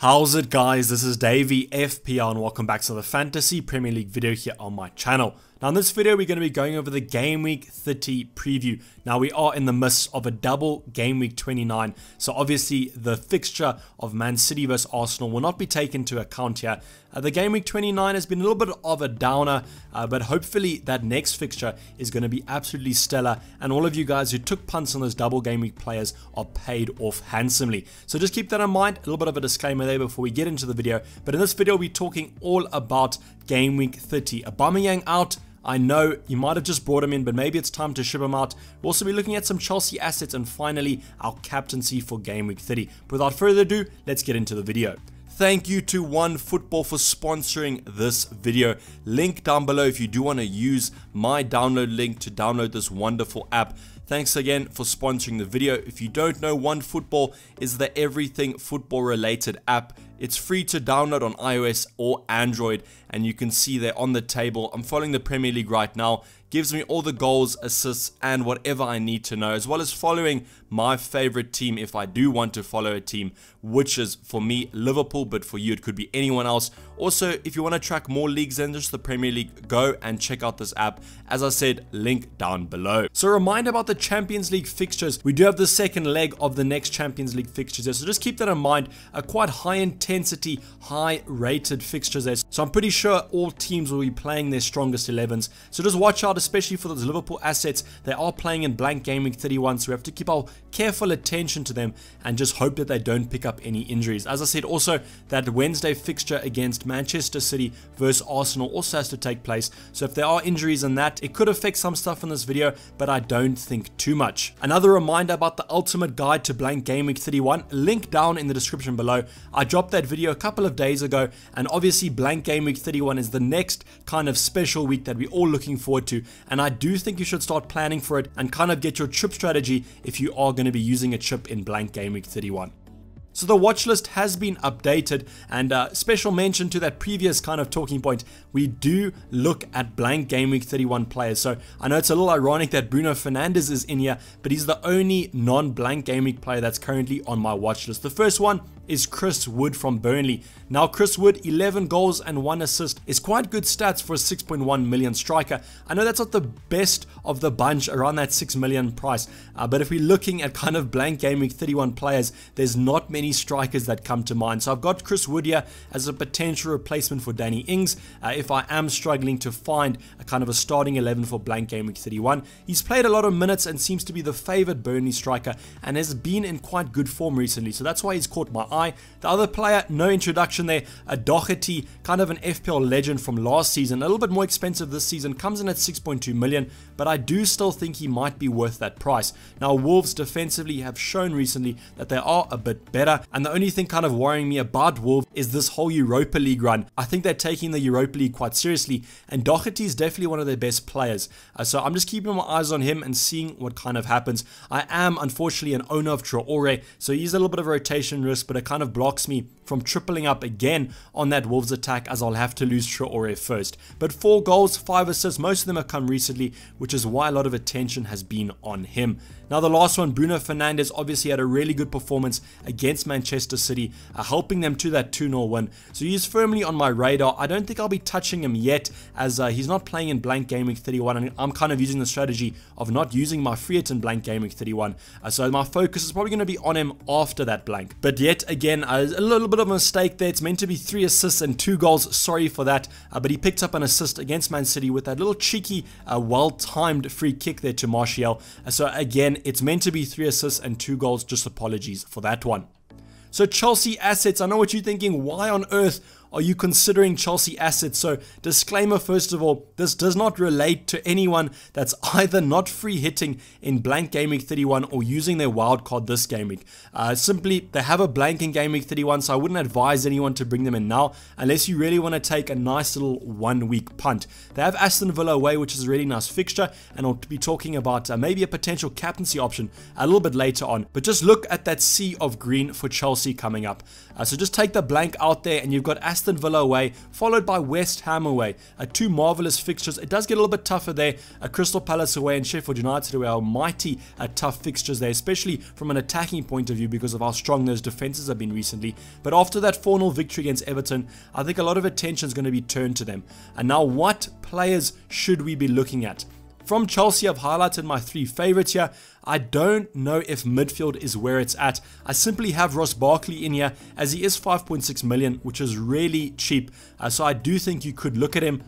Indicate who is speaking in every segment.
Speaker 1: How's it, guys? This is Dayvy FPL and welcome back to the Fantasy Premier League video here on my channel. Now in this video we're going to be going over the Game Week 30 preview. Now we are in the midst of a double Game Week 29, so obviously the fixture of Man City vs Arsenal will not be taken into account here. The Game Week 29 has been a little bit of a downer, but hopefully that next fixture is going to be absolutely stellar, and all of you guys who took punts on those double Game Week players are paid off handsomely. So just keep that in mind, a little bit of a disclaimer there before we get into the video. But in this video we're talking all about Game Week 30. Aubameyang out. I know you might have just brought him in, but maybe it's time to ship him out. We'll also be looking at some Chelsea assets and finally our captaincy for Game Week 30. But without further ado, let's get into the video. Thank you to OneFootball for sponsoring this video. Link down below if you do want to use my download link to download this wonderful app. Thanks again for sponsoring the video. If you don't know, OneFootball is the everything football related app. It's free to download on iOS or Android, and you can see there on the table. I'm following the Premier League right now. Gives me all the goals, assists, and whatever I need to know, as well as following my favorite team if I do want to follow a team, which is for me Liverpool, but for you it could be anyone else. Also, if you want to track more leagues than just the Premier League, go and check out this app. As I said, link down below. So a reminder about the Champions League fixtures. We do have the second leg of the next Champions League fixtures there, so just keep that in mind. A quite high intensity, high rated fixtures there. So I'm pretty sure all teams will be playing their strongest 11s. So just watch out, especially for those Liverpool assets. They are playing in blank Game Week 31, so we have to keep our careful attention to them and just hope that they don't pick up any injuries. As I said, also that Wednesday fixture against Manchester City versus Arsenal also has to take place, so if there are injuries in that, it could affect some stuff in this video, but I don't think too much. Another reminder about the ultimate guide to blank Game Week 31, link down in the description below. I dropped that video a couple of days ago, and obviously blank Game Week 31 is the next kind of special week that we're all looking forward to, and I do think you should start planning for it and kind of get your chip strategy if you are going to be using a chip in blank Game Week 31. So the watch list has been updated, and special mention to that previous kind of talking point, we do look at blank Game Week 31 players. So I know it's a little ironic that Bruno Fernandes is in here, but he's the only non-blank Game Week player that's currently on my watch list. The first one is Chris Wood from Burnley. Now Chris Wood, 11 goals and 1 assist is quite good stats for a 6.1 million striker. I know that's not the best of the bunch around that 6 million price, but if we're looking at kind of blank Game Week 31 players, there's not many strikers that come to mind. So I've got Chris Wood here as a potential replacement for Danny Ings if I am struggling to find a kind of a starting 11 for blank Game Week 31. He's played a lot of minutes and seems to be the favored Burnley striker and has been in quite good form recently, so that's why he's caught my eye. The other player, no introduction there, a Doherty, kind of an FPL legend from last season, a little bit more expensive this season, comes in at 6.2 million, but I do still think he might be worth that price. Now Wolves defensively have shown recently that they are a bit better, and the only thing kind of worrying me about Wolves is this whole Europa League run. I think they're taking the Europa League quite seriously, and Doherty is definitely one of their best players, so I'm just keeping my eyes on him and seeing what kind of happens. I am unfortunately an owner of Traore, so he's a little bit of a rotation risk, but it kind of blocks me from tripling up again on that Wolves attack, as I'll have to lose Traore first. But 4 goals, 5 assists, most of them have come recently, which is why a lot of attention has been on him. Now the last one, Bruno Fernandes, obviously had a really good performance against Manchester City, helping them to that 2-0 win. So he's firmly on my radar. I don't think I'll be touching him yet, as he's not playing in blank Game Week 31, and I'm kind of using the strategy of not using my FREEHIT in blank Game Week 31. So my focus is probably going to be on him after that blank. But yet again, a little bit of a mistake there. It's meant to be 3 assists and 2 goals. Sorry for that. But he picked up an assist against Man City with that little cheeky, well-timed free kick there to Martial. So again, it's meant to be 3 assists and 2 goals. Just apologies for that one. So Chelsea assets, I know what you're thinking, why on earth are you considering Chelsea assets? So disclaimer, first of all, this does not relate to anyone that's either not free hitting in blank Game Week 31 or using their wildcard this game week. Simply, they have a blank in Game Week 31, so I wouldn't advise anyone to bring them in now unless you really want to take a nice little 1 week punt. They have Aston Villa away, which is a really nice fixture, and I'll be talking about maybe a potential captaincy option a little bit later on. But just look at that sea of green for Chelsea coming up. So just take the blank out there, and you've got Aston Aston Villa away, followed by West Ham away. Two marvellous fixtures. It does get a little bit tougher there. Crystal Palace away and Sheffield United away are mighty tough fixtures there, especially from an attacking point of view because of how strong those defences have been recently. But after that 4-0 victory against Everton, I think a lot of attention is going to be turned to them. And now, what players should we be looking at? From Chelsea, I've highlighted my 3 favourites here. I don't know if midfield is where it's at. I simply have Ross Barkley in here as he is 5.6 million, which is really cheap. So I do think you could look at him.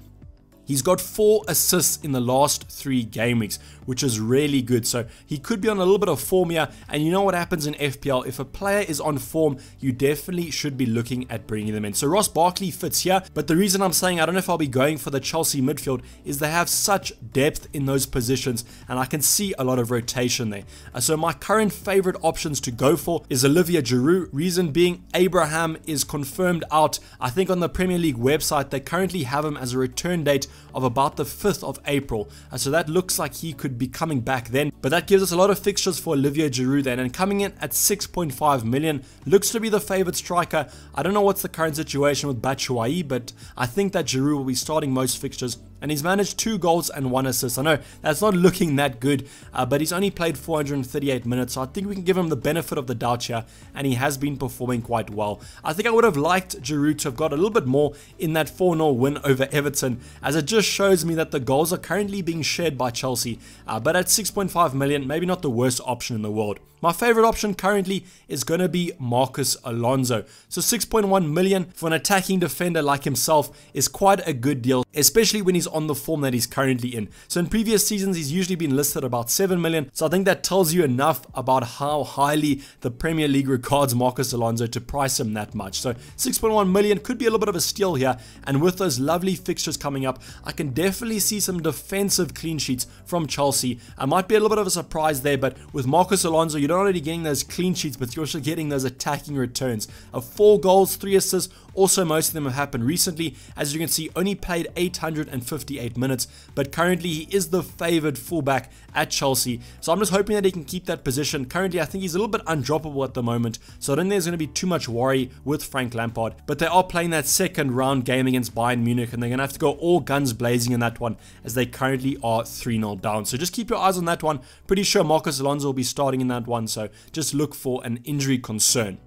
Speaker 1: He's got 4 assists in the last 3 game weeks, which is really good. So he could be on a little bit of form here. And you know what happens in FPL? If a player is on form, you definitely should be looking at bringing them in. So Ross Barkley fits here. But the reason I'm saying I don't know if I'll be going for the Chelsea midfield is they have such depth in those positions. And I can see a lot of rotation there. So my current favorite options to go for is Olivier Giroud. Reason being, Abraham is confirmed out. I think on the Premier League website, they currently have him as a return date of about the 5th of April. So that looks like he could be coming back then. But that gives us a lot of fixtures for Olivier Giroud then. And coming in at 6.5 million, looks to be the favourite striker. I don't know what's the current situation with Batshuayi, but I think that Giroud will be starting most fixtures. And he's managed 2 goals and 1 assist. I know that's not looking that good, but he's only played 438 minutes. So I think we can give him the benefit of the doubt here. And he has been performing quite well. I think I would have liked Giroud to have got a little bit more in that 4-0 win over Everton, as it just shows me that the goals are currently being shared by Chelsea. But at 6.5 million, maybe not the worst option in the world. My favorite option currently is going to be Marcos Alonso. So 6.1 million for an attacking defender like himself is quite a good deal, especially when he's on the form that he's currently in. So in previous seasons, he's usually been listed about 7 million. So I think that tells you enough about how highly the Premier League regards Marcos Alonso to price him that much. So 6.1 million could be a little bit of a steal here. And with those lovely fixtures coming up, I can definitely see some defensive clean sheets from Chelsea. I might be a little bit of a surprise there, but with Marcos Alonso, you're not only getting those clean sheets, but you're also getting those attacking returns of 4 goals, 3 assists. Also, most of them have happened recently. As you can see, only played 858 minutes, but currently he is the favoured fullback at Chelsea. So I'm just hoping that he can keep that position. Currently, I think he's a little bit undroppable at the moment, so I don't think there's going to be too much worry with Frank Lampard. But they are playing that second round game against Bayern Munich, and they're going to have to go all guns blazing in that one, as they currently are 3-0 down. So just keep your eyes on that one. Pretty sure Marcos Alonso will be starting in that one, so just look for an injury concern.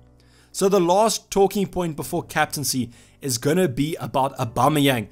Speaker 1: So the last talking point before captaincy is going to be about Aubameyang.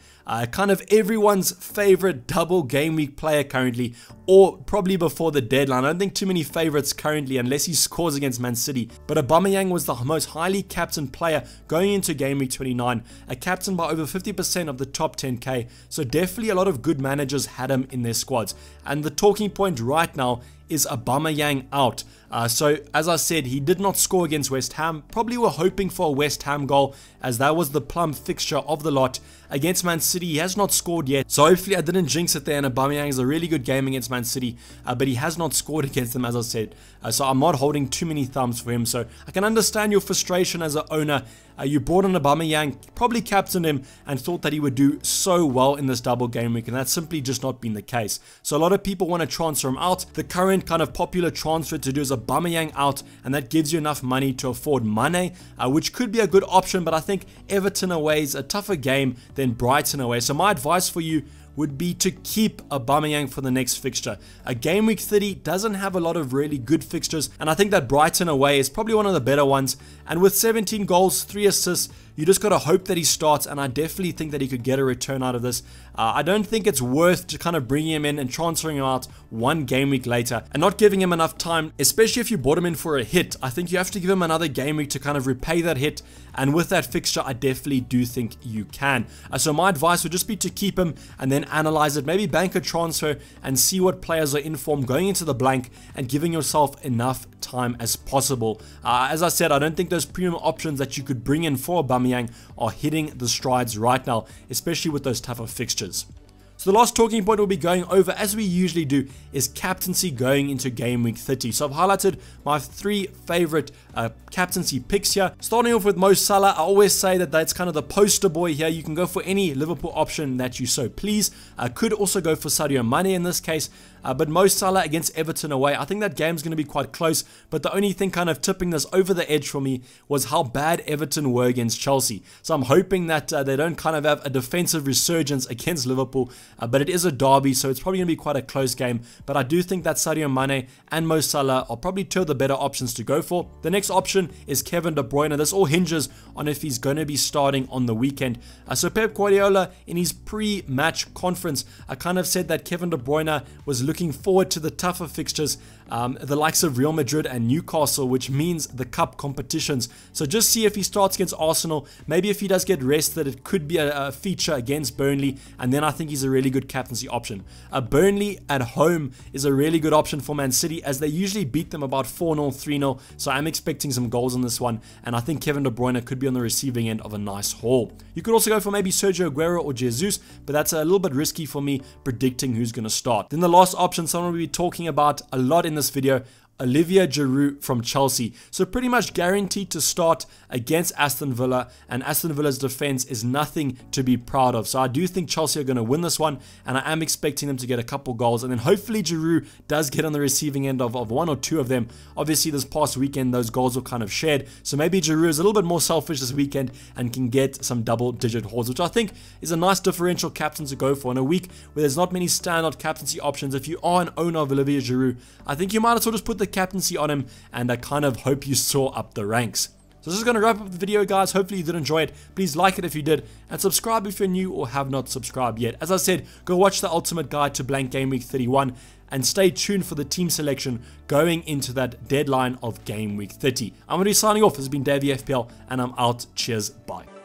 Speaker 1: Kind of everyone's favorite double game week player currently, or probably before the deadline. I don't think too many favorites currently unless he scores against Man City. But Aubameyang was the most highly captained player going into game week 29, a captain by over 50% of the top 10k. So definitely a lot of good managers had him in their squads. And the talking point right now is Aubameyang out. So as I said, he did not score against West Ham. Probably were hoping for a West Ham goal, as that was the plum fixture of the lot. Against Man City, he has not scored yet. So hopefully I didn't jinx it there, and Aubameyang is a really good game against Man City, but he has not scored against them, as I said. So I'm not holding too many thumbs for him. So I can understand your frustration as an owner. You brought in Aubameyang, probably captained him, and thought that he would do so well in this double game week, and that's simply just not been the case. So a lot of people want to transfer him out. The current kind of popular transfer to do is Aubameyang out, and that gives you enough money to afford Mane, which could be a good option, but I think Everton away is a tougher game than Brighton away. So my advice for you would be to keep Aubameyang for the next fixture. A game week 30 doesn't have a lot of really good fixtures, and I think that Brighton away is probably one of the better ones. And with 17 goals, 3 assists, you just got to hope that he starts, and I definitely think that he could get a return out of this. I don't think it's worth to kind of bringing him in and transferring him out one game week later and not giving him enough time, especially if you bought him in for a hit. I think you have to give him another game week to kind of repay that hit, and with that fixture, I definitely do think you can. So my advice would just be to keep him and then analyze it, maybe bank a transfer and see what players are in form going into the blank and giving yourself enough time as possible. As I said, I don't think those premium options that you could bring in for Aubameyang are hitting the strides right now, especially with those tougher fixtures. So the last talking point we'll be going over, as we usually do, is captaincy going into game week 30. So I've highlighted my 3 favorite captaincy picks here. Starting off with Mo Salah, I always say that that's kind of the poster boy here. You can go for any Liverpool option that you so please. Could also go for Sadio Mane in this case. but Mo Salah against Everton away, I think that game's going to be quite close, but the only thing kind of tipping this over the edge for me was how bad Everton were against Chelsea. So I'm hoping that they don't kind of have a defensive resurgence against Liverpool, but it is a derby, so it's probably going to be quite a close game, but I do think that Sadio Mane and Mo Salah are probably two of the better options to go for. The next option is Kevin De Bruyne. This all hinges on if he's going to be starting on the weekend. So Pep Guardiola, in his pre-match conference, I kind of said that Kevin De Bruyne was looking forward to the tougher fixtures, the likes of Real Madrid and Newcastle, which means the cup competitions. So just see if he starts against Arsenal. Maybe if he does get rested, it could be a feature against Burnley, and then I think he's a really good captaincy option. Burnley at home is a really good option for Man City, as they usually beat them about 4-0, 3-0, so I'm expecting some goals on this one, and I think Kevin De Bruyne could be on the receiving end of a nice haul. You could also go for maybe Sergio Aguero or Jesus, but that's a little bit risky for me predicting who's going to start. Then the last option, someone we'll be talking about a lot in this video, Olivier Giroud from Chelsea. So pretty much guaranteed to start against Aston Villa, and Aston Villa's defense is nothing to be proud of. So I do think Chelsea are going to win this one, and I am expecting them to get a couple goals, and then hopefully Giroud does get on the receiving end of one or two of them. Obviously this past weekend those goals were kind of shared, so maybe Giroud is a little bit more selfish this weekend and can get some double-digit hauls, which I think is a nice differential captain to go for in a week where there's not many standout captaincy options. If you are an owner of Olivier Giroud, I think you might as well just put the captaincy on him, and I kind of hope you soar up the ranks. So this is going to wrap up the video, guys. Hopefully you did enjoy it. Please like it if you did, and subscribe if you're new or have not subscribed yet. As I said, go watch the ultimate guide to blank game week 31, and stay tuned for the team selection going into that deadline of game week 30. I'm going to be signing off. This has been Dayvy FPL, and I'm out. Cheers, bye.